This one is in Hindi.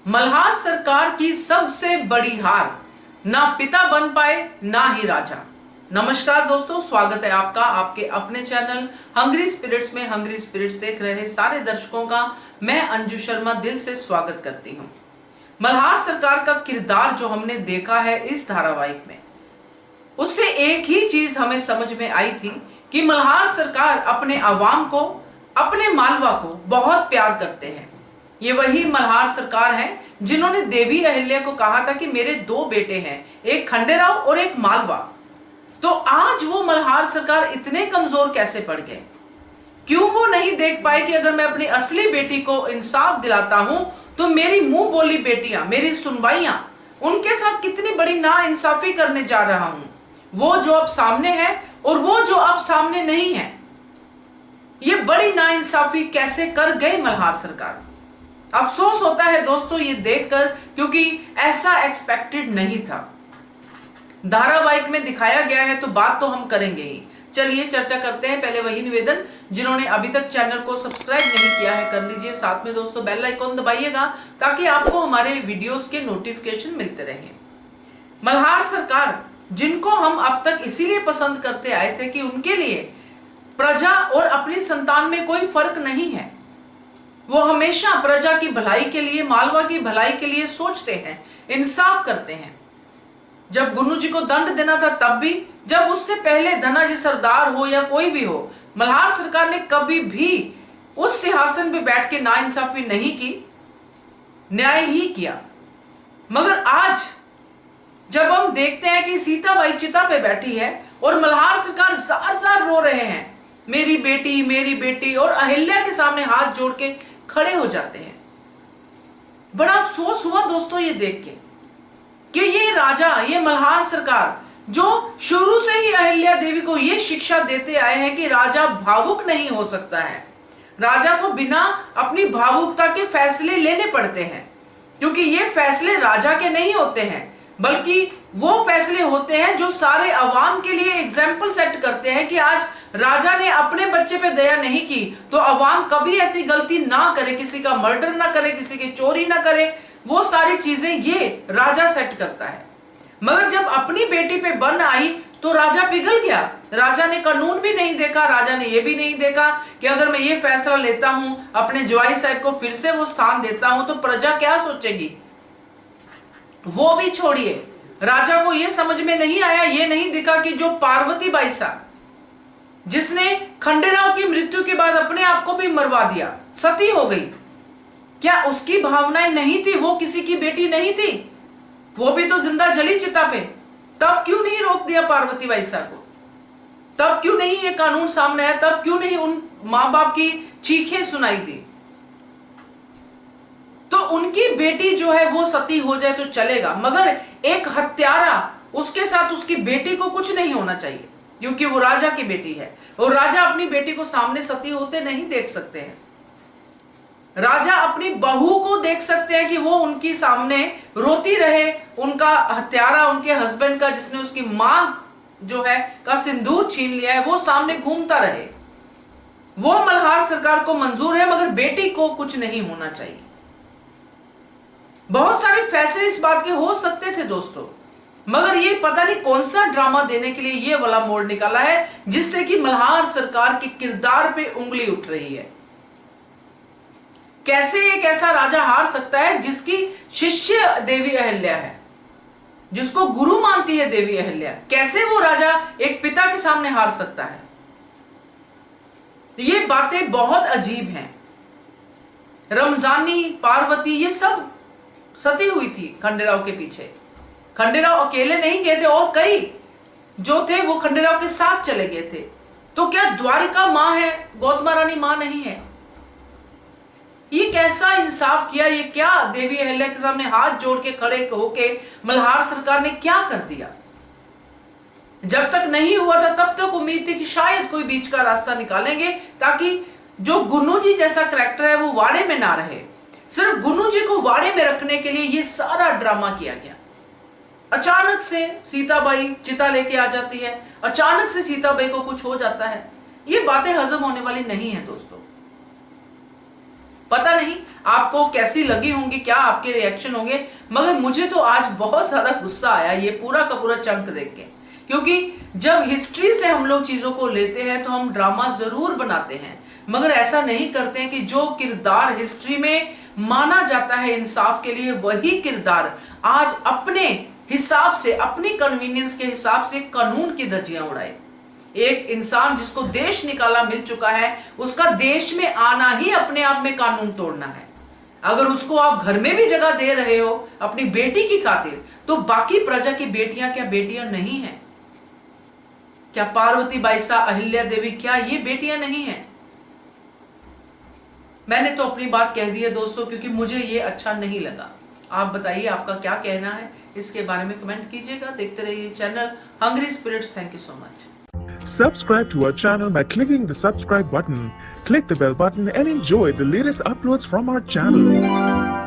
मल्हार सरकार की सबसे बड़ी हार, ना पिता बन पाए ना ही राजा। नमस्कार दोस्तों, स्वागत है आपका आपके अपने चैनल हंग्री स्पिरिट्स में। हंग्री स्पिरिट्स देख रहे सारे दर्शकों का मैं अंजू शर्मा दिल से स्वागत करती हूं। मल्हार सरकार का किरदार जो हमने देखा है इस धारावाहिक में, उससे एक ही चीज हमें समझ में आई थी कि मल्हार सरकार अपने अवाम को, अपने मालवा को बहुत प्यार करते हैं। ये वही मल्हार सरकार हैं जिन्होंने देवी अहिल्या को कहा था कि मेरे दो बेटे हैं, एक खंडेराव और एक मालवा। तो आज वो मल्हार सरकार इतने कमजोर कैसे पड़ गए? क्यों वो नहीं देख पाए कि अगर मैं अपनी असली बेटी को इंसाफ दिलाता हूं तो मेरी मुंह बोली बेटियां, मेरी सुनवाइयां, उनके साथ कितनी बड़ी नाइंसाफी करने जा रहा हूं। वो जो अब सामने है और वो जो अब सामने नहीं है, ये बड़ी नाइंसाफी कैसे कर गए मल्हार सरकार। अफसोस होता है दोस्तों ये देखकर, क्योंकि ऐसा एक्सपेक्टेड नहीं था। धारावाहिक में दिखाया गया है तो बात तो हम करेंगे ही। चलिए चर्चा करते हैं। पहले वही निवेदन, जिन्होंने अभी तक चैनल को सब्सक्राइब नहीं किया है कर लीजिए, साथ में दोस्तों बेल आइकॉन दबाइएगा ताकि आपको हमारे वीडियोस के नोटिफिकेशन मिलते रहें। मल्हार सरकार जिनको हम अब तक इसीलिए पसंद करते आए थे कि उनके लिए प्रजा और अपनी संतान में कोई फर्क नहीं है। वो हमेशा प्रजा की भलाई के लिए, मालवा की भलाई के लिए सोचते हैं, इंसाफ करते हैं। जब गुन्नू जी को दंड देना था तब भी, जब उससे पहले धनाजी सरदार हो या कोई भी हो, मल्हार सरकार ने कभी भी उस सिंहासन पे बैठ के नाइंसाफी नहीं की, न्याय ही किया। मगर आज जब हम देखते हैं कि सीताबाई चिता पे बैठी है और मल्हार सरकार जार जार रो रहे हैं, मेरी बेटी, और अहिल्या के सामने हाथ जोड़ के खड़े हो जाते हैं। बड़ा अफसोस हुआ दोस्तों ये देख के कि ये राजा, ये मल्हार सरकार जो शुरू से ही अहिल्या देवी को ये शिक्षा देते आए हैं कि राजा भावुक नहीं हो सकता है, राजा को बिना अपनी भावुकता के फैसले लेने पड़ते हैं, क्योंकि ये फैसले राजा के नहीं होते हैं बल्कि वो फैसले होते हैं जो सारे अवाम के लिए एग्जाम्पल सेट करते हैं कि आज राजा ने अपने बच्चे पे दया नहीं की तो अवाम कभी ऐसी गलती ना करे, किसी का मर्डर ना करे, किसी की चोरी ना करे। वो सारी चीजें ये राजा सेट करता है। मगर जब अपनी बेटी पे बन आई तो राजा पिघल गया। राजा ने कानून भी नहीं देखा, राजा ने ये भी नहीं देखा कि अगर मैं ये फैसला लेता हूं, अपने जवाई साहब को फिर से वो स्थान देता हूं तो प्रजा क्या सोचेगी। वो भी छोड़िए, राजा को यह समझ में नहीं आया, ये नहीं दिखा कि जो पार्वती बाई साहब जिसने खंडेराव की मृत्यु के बाद अपने आप को भी मरवा दिया, सती हो गई, क्या उसकी भावनाएं नहीं थी? वो किसी की बेटी नहीं थी, वो भी तो जिंदा जली चिता पे। तब क्यों नहीं रोक दिया पार्वती बाई साहब को? तब क्यों नहीं ये कानून सामने आया? तब क्यों नहीं उन मां बाप की चीखें सुनाई दी? तो उनकी बेटी जो है वो सती हो जाए तो चलेगा, मगर एक हत्यारा, उसके साथ उसकी बेटी को कुछ नहीं होना चाहिए, क्योंकि वो राजा की बेटी है और राजा अपनी बेटी को सामने सती होते नहीं देख सकते हैं। राजा अपनी बहू को देख सकते हैं कि वो उनकी सामने रोती रहे, उनका हत्यारा, उनके हस्बैंड का, जिसने उसकी मां जो है का सिंदूर छीन लिया है, वो सामने घूमता रहे। वो मल्हार सरकार को मंजूर है, मगर बेटी को कुछ नहीं होना चाहिए। बहुत सारे फैसले इस बात के हो सकते थे दोस्तों, मगर ये पता नहीं कौन सा ड्रामा देने के लिए ये वाला मोड़ निकाला है जिससे कि मल्हार सरकार के किरदार पे उंगली उठ रही है। कैसे एक ऐसा राजा हार सकता है जिसकी शिष्य देवी अहिल्या है, जिसको गुरु मानती है देवी अहिल्या? कैसे वो राजा एक पिता के सामने हार सकता है? ये बातें बहुत अजीब हैं। रमजानी, पार्वती, ये सब सती हुई थी खंडेराव के पीछे। खंडेराव अकेले नहीं गए थे और कई जो थे वो खंडेराव के साथ चले गए थे। तो क्या द्वारिका मां है, गौतमा रानी मां नहीं है? ये कैसा इंसाफ किया? ये क्या देवी अहिल्या के सामने हाथ जोड़ के खड़े होके मल्हार सरकार ने क्या कर दिया? जब तक नहीं हुआ था तब तक उम्मीद थी कि शायद कोई बीच का रास्ता निकालेंगे ताकि जो गुन्नू जी जैसा कैरेक्टर है वो वाड़े में ना रहे। सिर्फ गुन्नू जी को वाड़े में रखने के लिए ये सारा ड्रामा किया गया। अचानक से सीताबाई चिता लेके आ जाती है, अचानक से सीताबाई को कुछ हो जाता है। ये बातें हजम होने वाली नहीं है दोस्तों। पता नहीं आपको कैसी लगी होंगी, क्या आपके रिएक्शन होंगे, मगर मुझे तो आज बहुत ज्यादा गुस्सा आया ये पूरा का पूरा चंक देख के। क्योंकि जब हिस्ट्री से हम लोग चीजों को लेते हैं तो हम ड्रामा जरूर बनाते हैं, मगर ऐसा नहीं करते हैं कि जो किरदार हिस्ट्री में माना जाता है इंसाफ के लिए, वही किरदार आज अपने हिसाब से, अपनी कन्वीनियंस के हिसाब से कानून की धज्जियां उड़ाए। एक इंसान जिसको देश निकाला मिल चुका है, उसका देश में आना ही अपने आप में कानून तोड़ना है। अगर उसको आप घर में भी जगह दे रहे हो अपनी बेटी की खातिर, तो बाकी प्रजा की बेटियां क्या बेटियां नहीं हैं? क्या पार्वती बाई सा, अहिल्या देवी, क्या ये बेटियां नहीं हैं? मैंने तो अपनी बात कह दी है दोस्तों, क्योंकि मुझे ये अच्छा नहीं लगा। आप बताइए आपका क्या कहना है, इसके बारे में कमेंट कीजिएगा। देखते रहिए channel hungry spirits. Thank you so much. Subscribe to our channel by clicking the subscribe button. Click the bell button and enjoy the latest uploads from our channel.